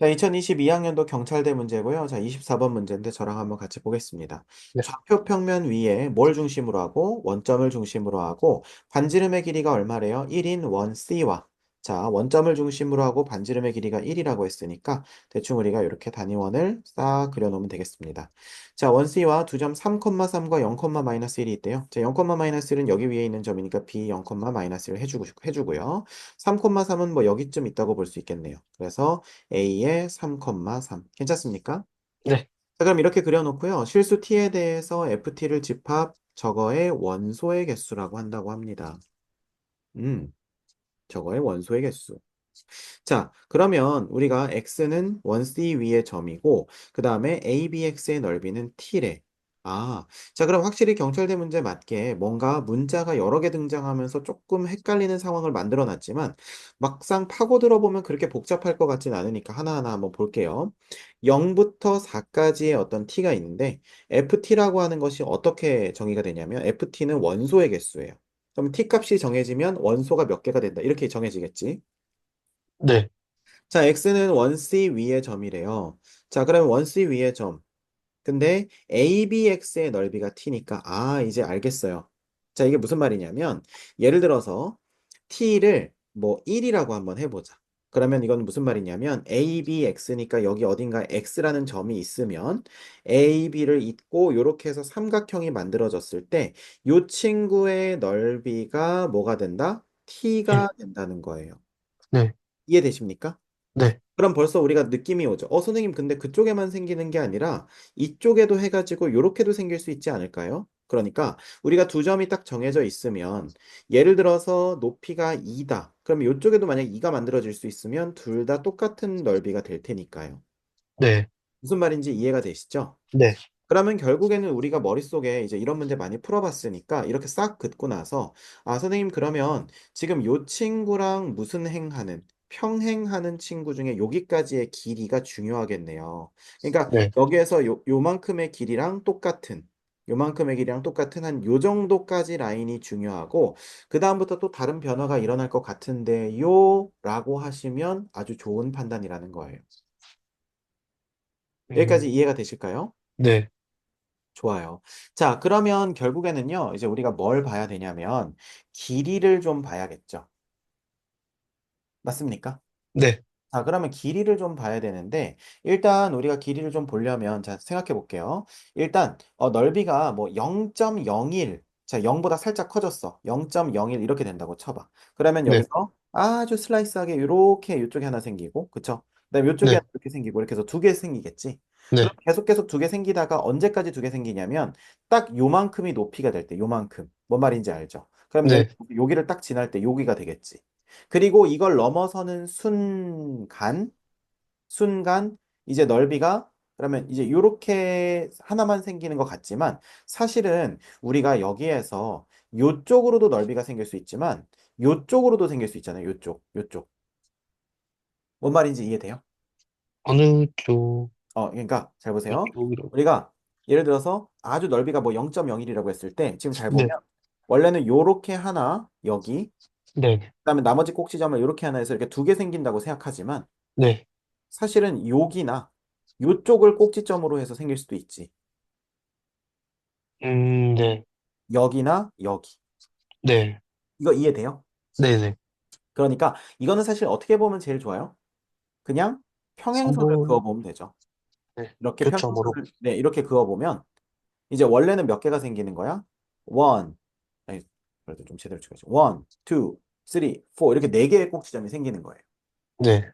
자, 2022학년도 경찰대 문제고요. 자, 24번 문제인데 저랑 한번 같이 보겠습니다. 네. 좌표 평면 위에 뭘 중심으로 하고 원점을 중심으로 하고 반지름의 길이가 얼마래요? 1인 원 C와 자, 원점을 중심으로 하고 반지름의 길이가 1이라고 했으니까 대충 우리가 이렇게 단위원을 싹 그려놓으면 되겠습니다. 자, 원 C와 두 점 3,3과 0,-1이 있대요. 자, 0,-1은 여기 위에 있는 점이니까 B 0,-를 해주고요. 3,3은 뭐 여기쯤 있다고 볼 수 있겠네요. 그래서 A의 3,3. 괜찮습니까? 네. 자, 그럼 이렇게 그려놓고요. 실수 t에 대해서 ft를 집합 저거의 원소의 개수라고 한다고 합니다. 음, 저거의 원소의 개수. 자, 그러면 우리가 x는 원 c 위의 점이고 그 다음에 abx의 넓이는 t래. 아, 자 그럼 확실히 경찰대 문제 맞게 뭔가 문자가 여러 개 등장하면서 조금 헷갈리는 상황을 만들어 놨지만 막상 파고들어 보면 그렇게 복잡할 것 같진 않으니까 하나하나 한번 볼게요. 0부터 4까지의 어떤 t가 있는데 ft라고 하는 것이 어떻게 정의가 되냐면 ft는 원소의 개수예요. 그럼 t 값이 정해지면 원소가 몇 개가 된다. 이렇게 정해지겠지. 네. 자, x는 원C 위의 점이래요. 자, 그러면 원C 위의 점. 근데 ABX의 넓이가 t니까, 아, 이제 알겠어요. 자, 이게 무슨 말이냐면, 예를 들어서 t를 뭐 1이라고 한번 해보자. 그러면 이건 무슨 말이냐면, ABX니까 여기 어딘가 x라는 점이 있으면, AB를 잇고, 이렇게 해서 삼각형이 만들어졌을 때, 이 친구의 넓이가 뭐가 된다? 일. t가 된다는 거예요. 네. 이해되십니까? 네. 그럼 벌써 우리가 느낌이 오죠. 선생님, 근데 그쪽에만 생기는 게 아니라 이쪽에도 해가지고 요렇게도 생길 수 있지 않을까요? 그러니까 우리가 두 점이 딱 정해져 있으면 예를 들어서 높이가 2다. 그러면 이쪽에도 만약 2가 만들어질 수 있으면 둘 다 똑같은 넓이가 될 테니까요. 네. 무슨 말인지 이해가 되시죠? 네. 그러면 결국에는 우리가 머릿속에 이제 이런 문제 많이 풀어봤으니까 이렇게 싹 긋고 나서 아, 선생님 그러면 지금 요 친구랑 무슨 행하는 평행하는 친구 중에 여기까지의 길이가 중요하겠네요. 그러니까 네. 여기에서 요만큼의 길이랑 똑같은 요만큼의 길이랑 똑같은 한 요 정도까지 라인이 중요하고 그 다음부터 또 다른 변화가 일어날 것 같은데요 라고 하시면 아주 좋은 판단이라는 거예요. 여기까지 음, 이해가 되실까요? 네. 좋아요. 자, 그러면 결국에는요, 이제 우리가 뭘 봐야 되냐면, 길이를 좀 봐야겠죠. 맞습니까? 네. 자, 그러면 길이를 좀 봐야 되는데, 일단 우리가 길이를 좀 보려면, 자, 생각해 볼게요. 일단, 넓이가 뭐 0.01, 자, 0보다 살짝 커졌어. 0.01 이렇게 된다고 쳐봐. 그러면 네. 여기서 아주 슬라이스하게 이렇게 이쪽에 하나 생기고, 그쵸? 그다음에 이쪽에 네. 하나 이렇게 생기고, 이렇게 해서 두 개 생기겠지? 그럼 네. 계속 두 개 생기다가 언제까지 두 개 생기냐면, 딱 요만큼이 높이가 될 때, 요만큼. 뭔 말인지 알죠? 그럼 얘는 네. 여기를 딱 지날 때 여기가 되겠지. 그리고 이걸 넘어서는 순간 이제 넓이가 그러면 이제 이렇게 하나만 생기는 것 같지만 사실은 우리가 여기에서 요쪽으로도 넓이가 생길 수 있지만 요쪽으로도 생길 수 있잖아요. 요쪽. 뭔 말인지 이해돼요? 어느 쪽, 그러니까 잘 보세요. 쪽이라고. 우리가 예를 들어서 아주 넓이가 뭐 0.01이라고 했을 때 지금 잘 네. 보면 원래는 요렇게 하나 여기 네. 그다음에 나머지 꼭지점을 요렇게 하나 해서 이렇게 두 개 생긴다고 생각하지만 네. 사실은 여기나 요쪽을 꼭지점으로 해서 생길 수도 있지. 네. 여기나 여기. 네. 이거 이해돼요? 네. 네. 그러니까 이거는 사실 어떻게 보면 제일 좋아요? 그냥 평행선을 선분, 그어보면 되죠. 네. 이렇게 교점으로. 평행선을, 네, 이렇게 그어보면 이제 원래는 몇 개가 생기는 거야? 원, 아니, 그래도 좀 제대로 찍어야지. 원, 투, 쓰리, 포 이렇게 네 개의 꼭지점이 생기는 거예요. 네.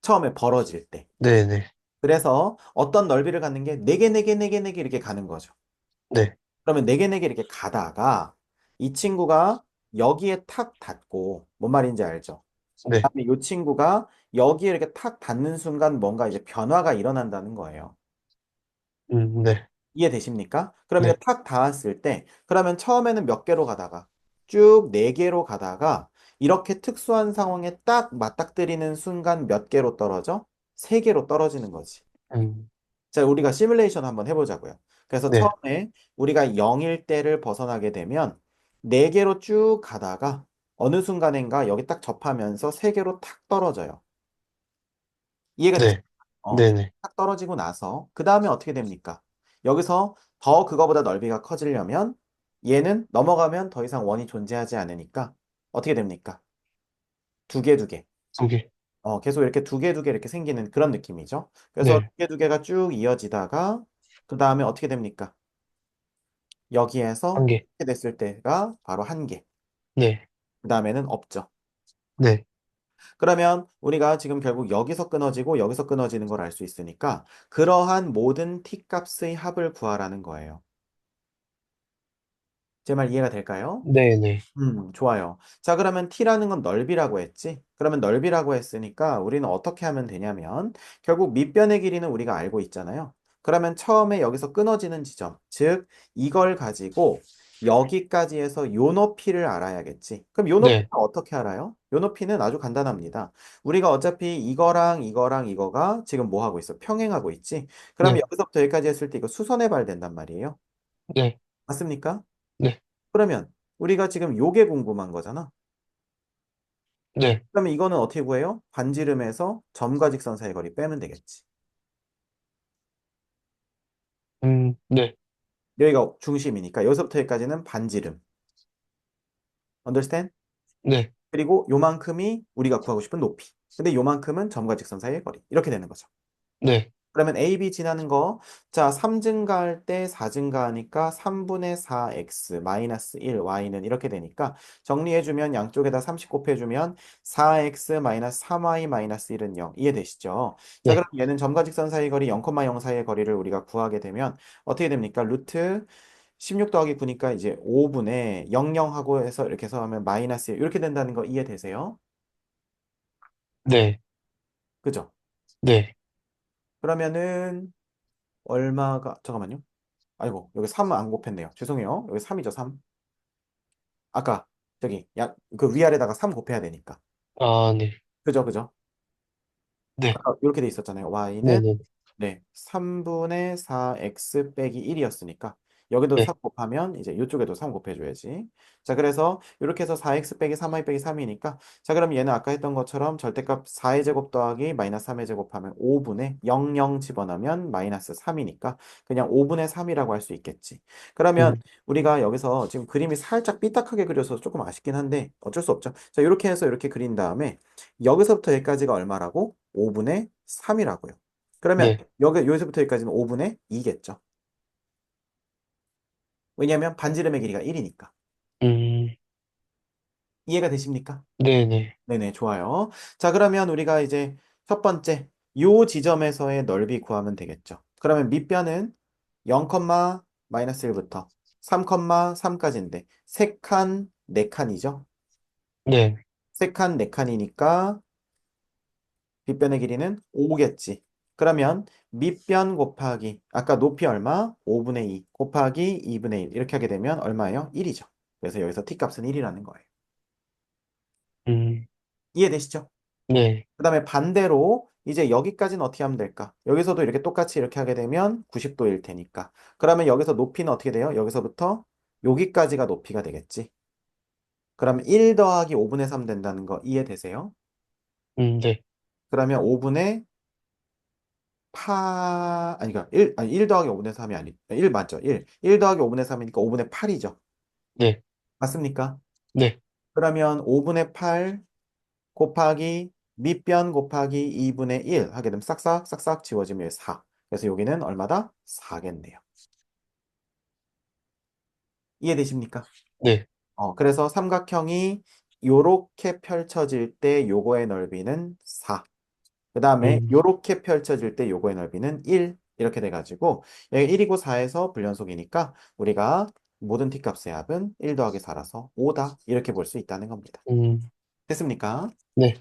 처음에 벌어질 때. 네. 네. 그래서 어떤 넓이를 갖는 게 네 개, 네 개, 네 개, 네 개 이렇게 가는 거죠. 네. 그러면 네 개, 네 개 이렇게 가다가 이 친구가 여기에 탁 닿고 뭔 말인지 알죠? 네. 그다음에 이 친구가 여기에 이렇게 탁 닿는 순간 뭔가 이제 변화가 일어난다는 거예요. 네. 이해되십니까? 그럼 이게 네. 탁 닿았을 때 그러면 처음에는 몇 개로 가다가 쭉 네 개로 가다가 이렇게 특수한 상황에 딱 맞닥뜨리는 순간 몇 개로 떨어져? 세 개로 떨어지는 거지. 음, 자, 우리가 시뮬레이션 한번 해보자고요. 그래서 네. 처음에 우리가 0일 때를 벗어나게 되면 4개로 쭉 가다가 어느 순간인가 여기 딱 접하면서 3개로 탁 떨어져요. 이해가 되죠? 네. 이게 네네. 딱 떨어지고 나서 그 다음에 어떻게 됩니까? 여기서 더 그거보다 넓이가 커지려면 얘는 넘어가면 더 이상 원이 존재하지 않으니까 어떻게 됩니까? 두 개, 두 개. 두 개. 계속 이렇게 두 개, 두 개 이렇게 생기는 그런 느낌이죠. 그래서 네. 두 개, 두 개가 쭉 이어지다가 그 다음에 어떻게 됩니까? 한 여기에서 개. 이렇게 됐을 때가 바로 한 개. 네. 그 다음에는 없죠. 네. 그러면 우리가 지금 결국 여기서 끊어지고 여기서 끊어지는 걸 알 수 있으니까 그러한 모든 t 값의 합을 구하라는 거예요. 제 말 이해가 될까요? 네네. 좋아요. 자, 그러면 t라는 건 넓이라고 했지? 그러면 넓이라고 했으니까 우리는 어떻게 하면 되냐면 결국 밑변의 길이는 우리가 알고 있잖아요. 그러면 처음에 여기서 끊어지는 지점, 즉 이걸 가지고 여기까지 해서 요 높이를 알아야겠지. 그럼 요 높이는 네. 어떻게 알아요? 요 높이는 아주 간단합니다. 우리가 어차피 이거랑 이거랑 이거가 지금 뭐 하고 있어? 평행하고 있지? 그러면 네. 여기서부터 여기까지 했을 때 이거 수선해 봐야 된단 말이에요. 네. 맞습니까? 네. 그러면 우리가 지금 요게 궁금한 거잖아. 네. 그러면 이거는 어떻게 구해요? 반지름에서 점과 직선 사이 거리 빼면 되겠지. 네. 여기가 중심이니까 여기서부터 여기까지는 반지름. Understand? 네. 그리고 요만큼이 우리가 구하고 싶은 높이. 근데 요만큼은 점과 직선 사이의 거리. 이렇게 되는 거죠. 네. 그러면 A, B 지나는 거, 자, 3 증가할 때 4 증가하니까 3분의 4x 마이너스 1, y는 이렇게 되니까 정리해주면 양쪽에다 30 곱해주면 4x 마이너스 3y 마이너스 1은 0. 이해되시죠? 자, 그럼 네. 얘는 점과 직선 사이 거리 0,0 사이의 거리를 우리가 구하게 되면 어떻게 됩니까? 루트 16 더하기 9니까 이제 5분의 00하고 해서 이렇게 해서 하면 마이너스 1 이렇게 된다는 거 이해되세요? 네. 그죠? 네. 그러면은 얼마가 잠깐만요. 아이고, 여기 3 안 곱했네요. 죄송해요. 여기 3이죠, 3. 아까, 저기, 그 위아래다가 3 곱해야 되니까. 아, 네. 그죠, 그죠? 네. 아까 이렇게 돼 있었잖아요. y는, 네네. 네, 3분의 4x 빼기 1이었으니까. 여기도 네. 3 곱하면, 이제 이쪽에도 3 곱해줘야지. 자, 그래서, 이렇게 해서 4x 빼기 3y 빼기 3이니까. 자, 그럼 얘는 아까 했던 것처럼 절대값 4의 제곱 더하기 마이너스 3의 제곱하면 5분의 00 집어넣으면 마이너스 3이니까. 그냥 5분의 3이라고 할 수 있겠지. 그러면, 음, 우리가 여기서 지금 그림이 살짝 삐딱하게 그려서 조금 아쉽긴 한데 어쩔 수 없죠. 자, 이렇게 해서 이렇게 그린 다음에 여기서부터 여기까지가 얼마라고? 5분의 3이라고요. 그러면 네. 여기서부터 여기까지는 5분의 2겠죠. 왜냐하면 반지름의 길이가 1이니까. 음, 이해가 되십니까? 네네. 네네, 좋아요. 자, 그러면 우리가 이제 첫 번째 요 지점에서의 넓이 구하면 되겠죠. 그러면 밑변은 0, 마이너스 1부터 3, 3까지인데 3칸, 4칸이죠. 네. 3칸, 4칸이니까 빗변의 길이는 5겠지. 그러면 밑변 곱하기 아까 높이 얼마? 5분의 2 곱하기 2분의 1 이렇게 하게 되면 얼마예요? 1이죠. 그래서 여기서 t값은 1이라는 거예요. 음, 이해되시죠? 네. 그 다음에 반대로 이제 여기까지는 어떻게 하면 될까? 여기서도 이렇게 똑같이 이렇게 하게 되면 90도일 테니까. 그러면 여기서 높이는 어떻게 돼요? 여기서부터 여기까지가 높이가 되겠지. 그러면 1 더하기 5분의 3 된다는 거 이해되세요? 네. 그러면 5분의 8, 아니, 그러니까 1 더하기 5분의 3이 아니, 1 맞죠? 1. 1 더하기 5분의 3이니까 5분의 8이죠. 네. 맞습니까? 네. 그러면 5분의 8 곱하기 밑변 곱하기 2분의 1 하게 되면 싹싹 싹싹 지워지면 4. 그래서 여기는 얼마다? 4겠네요. 이해되십니까? 네. 그래서 삼각형이 요렇게 펼쳐질 때 요거의 넓이는 4. 그 다음에 음, 요렇게 펼쳐질 때 요거의 넓이는 1 이렇게 돼가지고 여기 1이고 4에서 불연속이니까 우리가 모든 t값의 합은 1 더하기 4라서 5다 이렇게 볼 수 있다는 겁니다. 음, 됐습니까? 네.